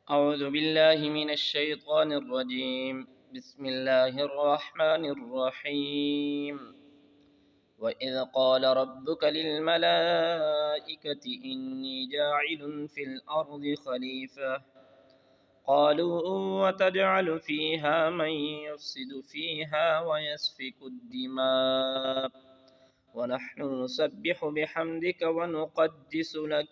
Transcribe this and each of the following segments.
أعوذ بالله من الشيطان الرجيم. بسم الله الرحمن الرحيم. وإذ قال ربك للملائكة إني جاعل في الأرض خليفة قالوا وتجعل فيها من يفسد فيها ويسفك الدماء ونحن نسبح بحمدك ونقدس لك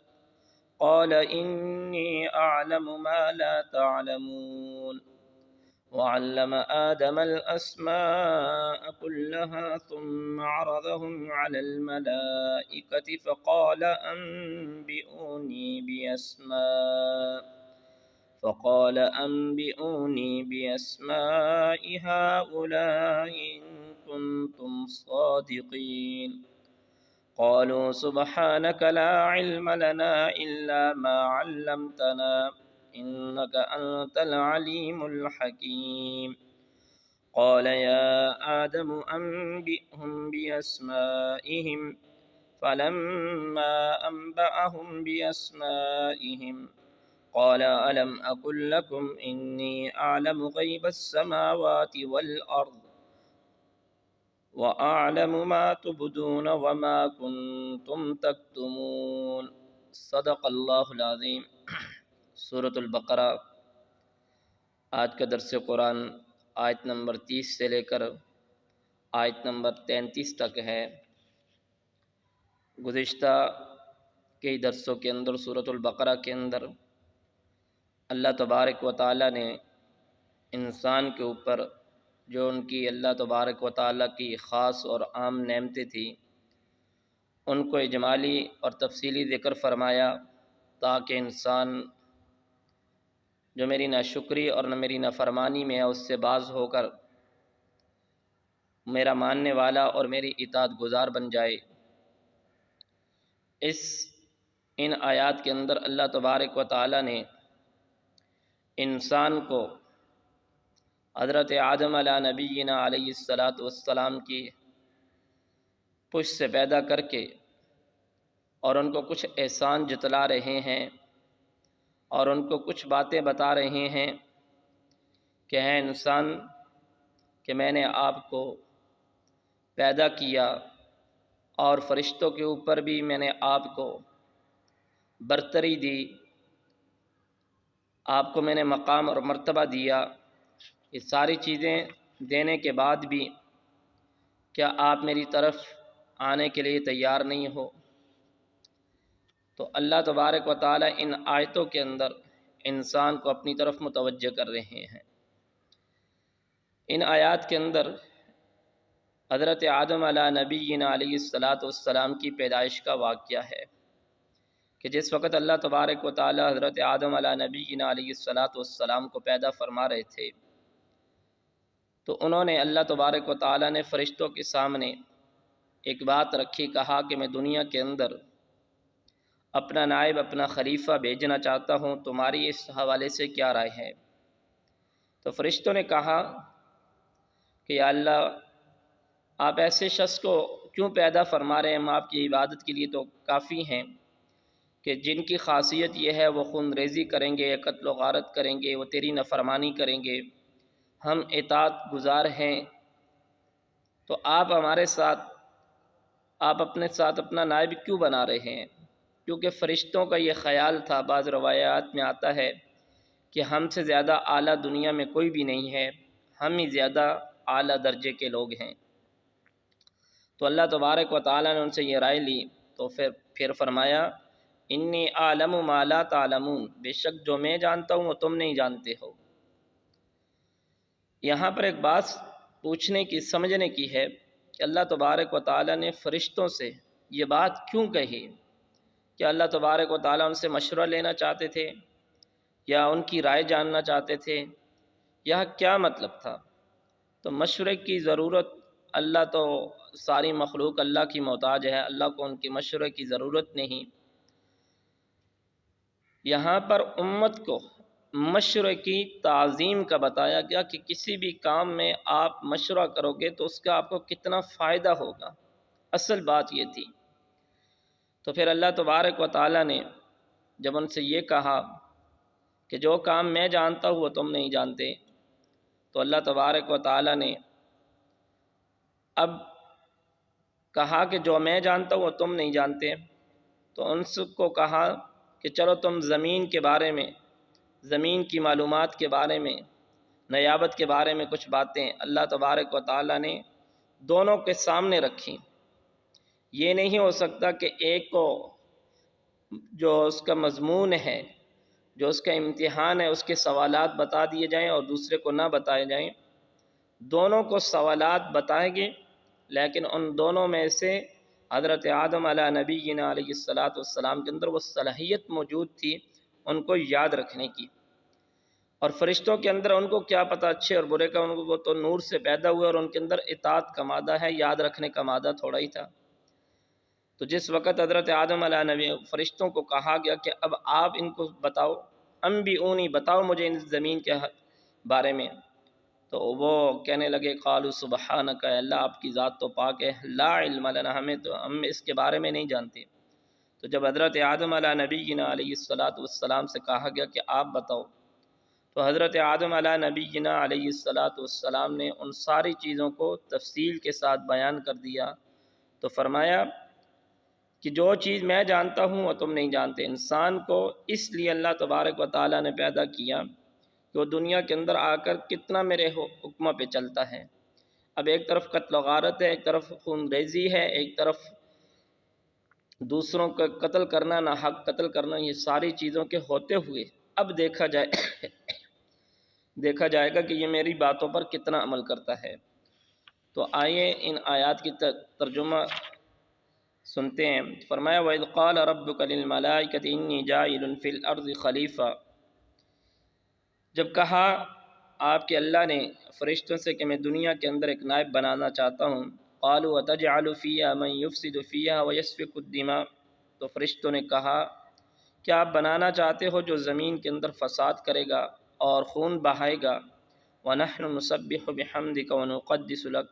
قال إني أعلم ما لا تعلمون. وعلم آدم الأسماء كلها ثم عرضهم على الملائكة فقال أنبئوني بأسماء هؤلاء إن كنتم صادقين. قالوا سبحانك لا علم لنا إلا ما علمتنا إنك أنت العليم الحكيم. قال يا آدم أنبئهم بأسمائهم فلما أنبأهم بأسمائهم قال ألم أقل لكم إني أعلم غيب السماوات والأرض وأعلم ما تبدون وما كنتم تكتمون. صدق اللہ العظیم۔ سورۃ البقرہ آج کا درس قرآن آیت نمبر 30 سے لے کر آیت نمبر 33 تک ہے۔ گزشتہ کئی درسوں کے اندر سورۃ البقرہ کے اندر اللہ تبارک و تعالیٰ نے انسان کے اوپر جو ان کی اللہ تبارک و تعالیٰ کی خاص اور عام نعمتیں تھیں ان کو اجمالی اور تفصیلی ذکر فرمایا تاکہ انسان جو میری ناشکری اور نہ میری نافرمانی میں ہے اس سے باز ہو کر میرا ماننے والا اور میری اطاعت گزار بن جائے۔ ان آیات کے اندر اللہ تبارک و تعالیٰ نے انسان کو حضرت آدم علیہ نبینا علیہ السلام کی پشت سے پیدا کر کے اور ان کو کچھ احسان جتلا رہے ہیں اور ان کو کچھ باتیں بتا رہے ہیں کہ ہے انسان کہ میں نے آپ کو پیدا کیا اور فرشتوں کے اوپر بھی میں نے آپ کو برتری دی، آپ کو میں نے مقام اور مرتبہ دیا۔ یہ ساری چیزیں دینے کے بعد بھی کیا آپ میری طرف آنے کے لیے تیار نہیں ہو؟ تو اللہ تبارک و تعالیٰ ان آیتوں کے اندر انسان کو اپنی طرف متوجہ کر رہے ہیں۔ ان آیات کے اندر حضرت آدم علیہ نبینا علیہ السلام کی پیدائش کا واقعہ ہے کہ جس وقت اللہ تبارک و تعالیٰ حضرت آدم علیہ نبینا علیہ السلام کو پیدا فرما رہے تھے تو انہوں نے اللہ تبارک و تعالیٰ نے فرشتوں کے سامنے ایک بات رکھی، کہا کہ میں دنیا کے اندر اپنا نائب اپنا خلیفہ بھیجنا چاہتا ہوں، تمہاری اس حوالے سے کیا رائے ہے؟ تو فرشتوں نے کہا کہ یا اللہ آپ ایسے شخص کو کیوں پیدا فرما رہے ہیں، ہم آپ کی عبادت کے لیے تو کافی ہیں کہ جن کی خاصیت یہ ہے وہ خون ریزی کریں گے، قتل و غارت کریں گے، وہ تیری نافرمانی کریں گے، ہم اطاعت گزار ہیں، تو آپ اپنے ساتھ اپنا نائب کیوں بنا رہے ہیں؟ کیونکہ فرشتوں کا یہ خیال تھا، بعض روایات میں آتا ہے کہ ہم سے زیادہ اعلیٰ دنیا میں کوئی بھی نہیں ہے، ہم ہی زیادہ اعلیٰ درجے کے لوگ ہیں۔ تو اللہ تبارک و تعالیٰ نے ان سے یہ رائے لی تو پھر فرمایا انی اعلم ما لا تعلمون، بے شک جو میں جانتا ہوں وہ تم نہیں جانتے ہو۔ یہاں پر ایک بات پوچھنے کی سمجھنے کی ہے کہ اللہ تبارک و تعالیٰ نے فرشتوں سے یہ بات کیوں کہی؟ کیا اللہ تبارک و تعالیٰ ان سے مشورہ لینا چاہتے تھے یا ان کی رائے جاننا چاہتے تھے یا کیا مطلب تھا؟ تو مشورے کی ضرورت، اللہ تو ساری مخلوق اللہ کی محتاج ہے، اللہ کو ان کے مشورے کی ضرورت نہیں۔ یہاں پر امت کو مشورے کی تعظیم کا بتایا گیا کہ کسی بھی کام میں آپ مشورہ کرو گے تو اس کا آپ کو کتنا فائدہ ہوگا، اصل بات یہ تھی۔ تو پھر اللہ تبارک و تعالیٰ نے جب ان سے یہ کہا کہ جو کام میں جانتا ہوں وہ تم نہیں جانتے۔ تو اللہ تبارک و تعالیٰ نے اب کہا کہ جو میں جانتا ہوں وہ تم نہیں جانتے، تو ان سب کو کہا کہ چلو تم زمین کے بارے میں، زمین کی معلومات کے بارے میں، نیابت کے بارے میں کچھ باتیں اللہ تبارک و تعالیٰ نے دونوں کے سامنے رکھی۔ یہ نہیں ہو سکتا کہ ایک کو جو اس کا مضمون ہے، جو اس کا امتحان ہے، اس کے سوالات بتا دیے جائیں اور دوسرے کو نہ بتائے جائیں۔ دونوں کو سوالات بتائیں گے، لیکن ان دونوں میں سے حضرت آدم علیہ نبینا علیہ السلام کے اندر وہ صلاحیت موجود تھی ان کو یاد رکھنے کی، اور فرشتوں کے اندر ان کو کیا پتہ اچھے اور برے کا، ان کو وہ تو نور سے پیدا ہوئے اور ان کے اندر اطاعت کا مادہ ہے، یاد رکھنے کا مادہ تھوڑا ہی تھا۔ تو جس وقت حضرت آدم علیہ نبی فرشتوں کو کہا گیا کہ اب آپ ان کو بتاؤ، انبئونی، بتاؤ مجھے ان زمین کے بارے میں، تو وہ کہنے لگے قالوا سبحانک، اے اللہ آپ کی ذات تو پاک ہے، لا علم لنا، ہم اس کے بارے میں نہیں جانتے۔ تو جب حضرت آدم علیہ نبینا علیہ السلام سے کہا گیا کہ آپ بتاؤ، تو حضرت آدم علیہ نبینا علیہ السلام نے ان ساری چیزوں کو تفصیل کے ساتھ بیان کر دیا۔ تو فرمایا کہ جو چیز میں جانتا ہوں وہ تم نہیں جانتے۔ انسان کو اس لیے اللہ تبارک و تعالیٰ نے پیدا کیا کہ وہ دنیا کے اندر آ کر کتنا میرے حکمہ پہ چلتا ہے۔ اب ایک طرف قتل و غارت ہے، ایک طرف خون ریزی ہے، ایک طرف دوسروں کا قتل کرنا، ناحق قتل کرنا، یہ ساری چیزوں کے ہوتے ہوئے اب دیکھا جائے گا کہ یہ میری باتوں پر کتنا عمل کرتا ہے۔ تو آئیے ان آیات کی ترجمہ سنتے ہیں۔ فرمایا وَإِذْ قَالَ رَبُّكَ لِلْمَلَائِكَةِ إِنِّي جَاعِلٌ فِي الْأَرْضِ خلیفہ، جب کہا آپ کے اللہ نے فرشتوں سے کہ میں دنیا کے اندر ایک نائب بنانا چاہتا ہوں، قَالُوا وَتَجْعَلُ فِيهَا مَن يُفْسِدُ فِيهَا وَيَسْفِكُ الدِّمَاءَ، تو فرشتوں نے کہا کیا آپ بنانا چاہتے ہو جو زمین کے اندر فساد کرے گا اور خون بہائے گا، وَنَحْنُ نُسَبِّحُ بِحَمْدِكَ وَنُقَدِّسُ لَكَ،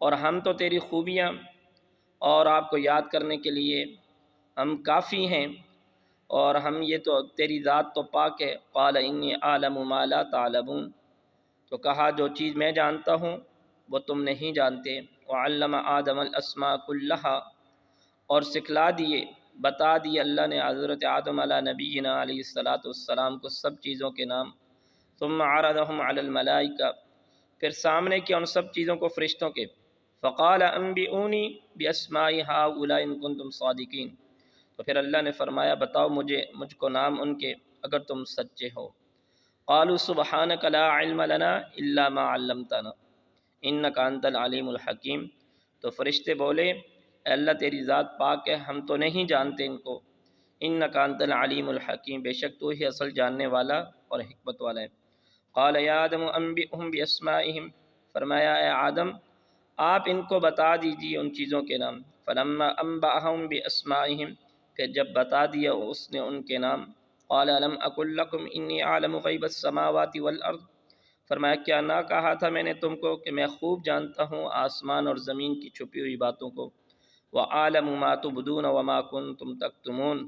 اور ہم تو تیری خوبیاں اور آپ کو یاد کرنے کے لیے ہم کافی ہیں، اور ہم یہ تو تیری ذات تو پاک ہے۔ قال انی اعلم ما لا تعلمون، تو کہا جو چیز میں جانتا ہوں وہ تم نہیں جانتے۔ وعلم آدم الاسماء کلہا، اور سکھلا دیے، بتا دیے اللہ نے حضرت آدم علیہ نبینا علیہ السلام کو سب چیزوں کے نام۔ ثم عرضهم علی الملائکہ، پھر سامنے کیا ان سب چیزوں کو فرشتوں کے۔ فقال انبئونی باسماء ہؤلاء ان کنتم صادقین، تو پھر اللہ نے فرمایا بتاؤ مجھ کو نام ان کے اگر تم سچے ہو۔ قالوا سبحانک لا علم لنا الا ما علمتنا انک انت العلیم الحکیم، تو فرشتے بولے اے اللہ تیری ذات پاک ہے، ہم تو نہیں جانتے ان کو، انک انت العلیم الحکیم، بے شک تو ہی اصل جاننے والا اور حکمت والا ہے۔ قال یا آدم انبئهم باسمائهم، فرمایا اے آدم آپ ان کو بتا دیجیے ان چیزوں کے نام۔ فلما انبأهم باسمائهم، کہ جب بتا دیا اس نے ان کے نام، قال الم اقل لکم انی اعلم غیب السماوات والارض، فرمایا کیا نہ کہا تھا میں نے تم کو کہ میں خوب جانتا ہوں آسمان اور زمین کی چھپی ہوئی باتوں کو، وَأَعْلَمُ مَا تُبْدُونَ وَمَا كُنْتُمْ تَكْتُمُونَ،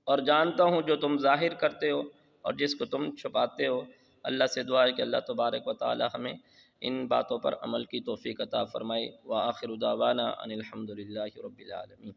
اور جانتا ہوں جو تم ظاہر کرتے ہو اور جس کو تم چھپاتے ہو۔ اللہ سے دعا ہے کہ اللہ تبارک و تعالی ہمیں ان باتوں پر عمل کی توفیق عطا فرمائے۔ وآخر دعوانا ان الحمد للہ رب العالمین۔